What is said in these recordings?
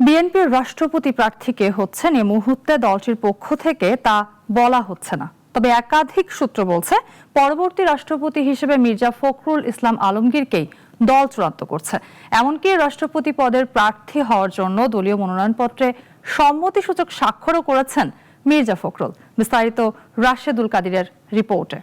বিএনপির রাষ্ট্রপতি প্রার্থী কে হচ্ছেন এ মুহূর্তে দলটির পক্ষ থেকে তা বলা হচ্ছে না। তবে একাধিক সূত্র বলছে পরবর্তী রাষ্ট্রপতি হিসেবে মির্জা ফখরুল ইসলাম আলমগীরকেই দল চূড়ান্ত করছে। এমনকি রাষ্ট্রপতি পদের প্রার্থী হওয়ার জন্য দলীয় মনোনয়নপত্রে সম্মতিসূচক স্বাক্ষরও করেছেন মির্জা ফখরুল। বিস্তারিত রাশেদুল কাদিরের রিপোর্টে।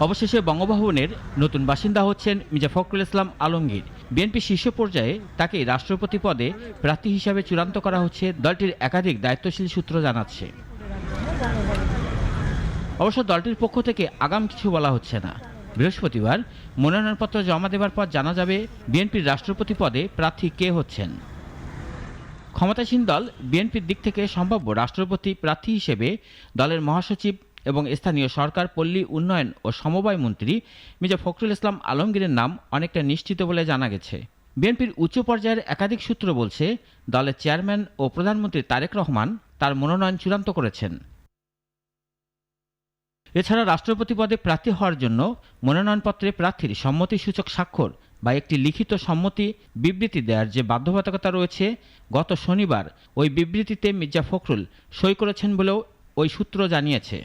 অবশেষে বঙ্গভবনের নতুন বাসিন্দা হচ্ছেন মির্জা ফখরুল ইসলাম আলমগীর। বিএনপি শীর্ষ পর্যায়ে তাকে রাষ্ট্রপতি পদে প্রার্থী হিসাবে চূড়ান্ত করা হচ্ছে, দলটির একাধিক দায়িত্বশীল সূত্র জানাচ্ছে। অবশ্য দলটির পক্ষ থেকে আগাম কিছু বলা হচ্ছে না। বৃহস্পতিবার মনোনয়নপত্র জমা দেওয়ার পর জানা যাবে বিএনপির রাষ্ট্রপতি পদে প্রার্থী কে হচ্ছেন। ক্ষমতাসীন দল বিএনপির দিক থেকে সম্ভাব্য রাষ্ট্রপতি প্রার্থী হিসেবে দলের মহাসচিব এবং স্থানীয় সরকার, পল্লী উন্নয়ন ও সমবায় মন্ত্রী মির্জা ফখরুল ইসলাম আলমগীরের নাম অনেকটা নিশ্চিত বলে জানা গেছে। বিএনপির উচ্চ পর্যায়ের একাধিক সূত্র বলছে, দলের চেয়ারম্যান ও প্রধানমন্ত্রী তারেক রহমান তার মনোনয়ন চূড়ান্ত করেছেন। এছাড়া রাষ্ট্রপতি পদে প্রার্থী হওয়ার জন্য মনোনয়নপত্রে প্রার্থীর সম্মতিসূচক স্বাক্ষর বা একটি লিখিত সম্মতি বিবৃতি দেওয়ার যে বাধ্যবাধকতা রয়েছে, গত শনিবার ওই বিবৃতিতে মির্জা ফখরুল সই করেছেন বলেও ওই সূত্র জানিয়েছে।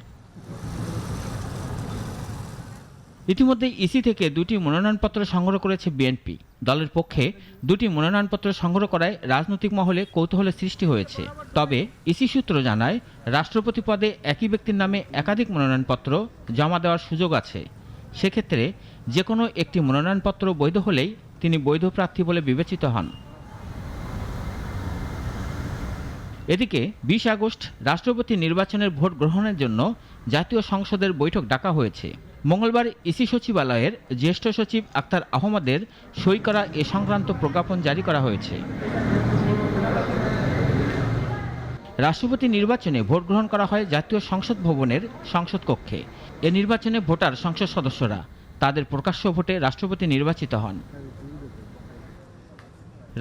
ইতিমধ্যে ইসি থেকে দুটি মনোনয়নপত্র সংগ্রহ করেছে বিএনপি। দলের পক্ষে দুটি মনোনয়নপত্র সংগ্রহ করায় রাজনৈতিক মহলে কৌতূহলের সৃষ্টি হয়েছে। তবে ইসি সূত্র জানায়, রাষ্ট্রপতি পদে একই ব্যক্তির নামে একাধিক মনোনয়নপত্র জমা দেওয়ার সুযোগ আছে। সেক্ষেত্রে যে কোনো একটি মনোনয়নপত্র বৈধ হলেই তিনি বৈধ প্রার্থী বলে বিবেচিত হন। এদিকে 20 আগস্ট রাষ্ট্রপতি নির্বাচনের ভোট গ্রহণের জন্য জাতীয় সংসদের বৈঠক ডাকা হয়েছে। মঙ্গলবার ইসি সচিবালয়ের জ্যেষ্ঠ সচিব আক্তার আহমদের সই করা এ সংক্রান্ত প্রজ্ঞাপন জারি করা হয়েছে। রাষ্ট্রপতি নির্বাচনে ভোট গ্রহণ করা হয় জাতীয় সংসদ ভবনের সংসদ কক্ষে। এ নির্বাচনে ভোটার সংসদ সদস্যরা তাদের প্রকাশ্য ভোটে রাষ্ট্রপতি নির্বাচিত হন।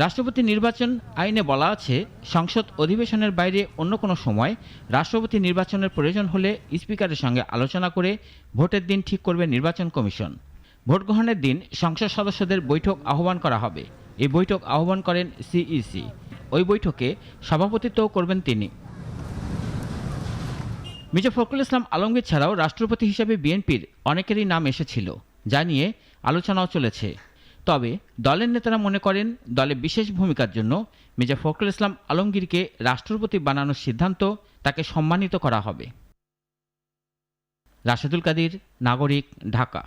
রাষ্ট্রপতি নির্বাচন আইনে বলা আছে, সংসদ অধিবেশনের বাইরে অন্য কোনো সময় রাষ্ট্রপতি নির্বাচনের প্রয়োজন হলে স্পিকারের সঙ্গে আলোচনা করে ভোটের দিন ঠিক করবে নির্বাচন কমিশন। ভোট গ্রহণের দিন সংসদ সদস্যদের বৈঠক আহ্বান করা হবে। এই বৈঠক আহ্বান করেন সিইসি। ওই বৈঠকে সভাপতিত্বও করবেন তিনি। মির্জা ফখরুল ইসলাম আলমগীর ছাড়াও রাষ্ট্রপতি হিসেবে বিএনপির অনেকেরই নাম এসেছিল, যা নিয়ে আলোচনাও চলেছে। তবে দলের নেতারা মনে করেন, দলে বিশেষ ভূমিকার জন্য মির্জা ফখরুল ইসলাম আলমগীরকে রাষ্ট্রপতি বানানোর সিদ্ধান্ত তাকে সম্মানিত করা হবে। রাশেদুল কাদির, নাগরিক, ঢাকা।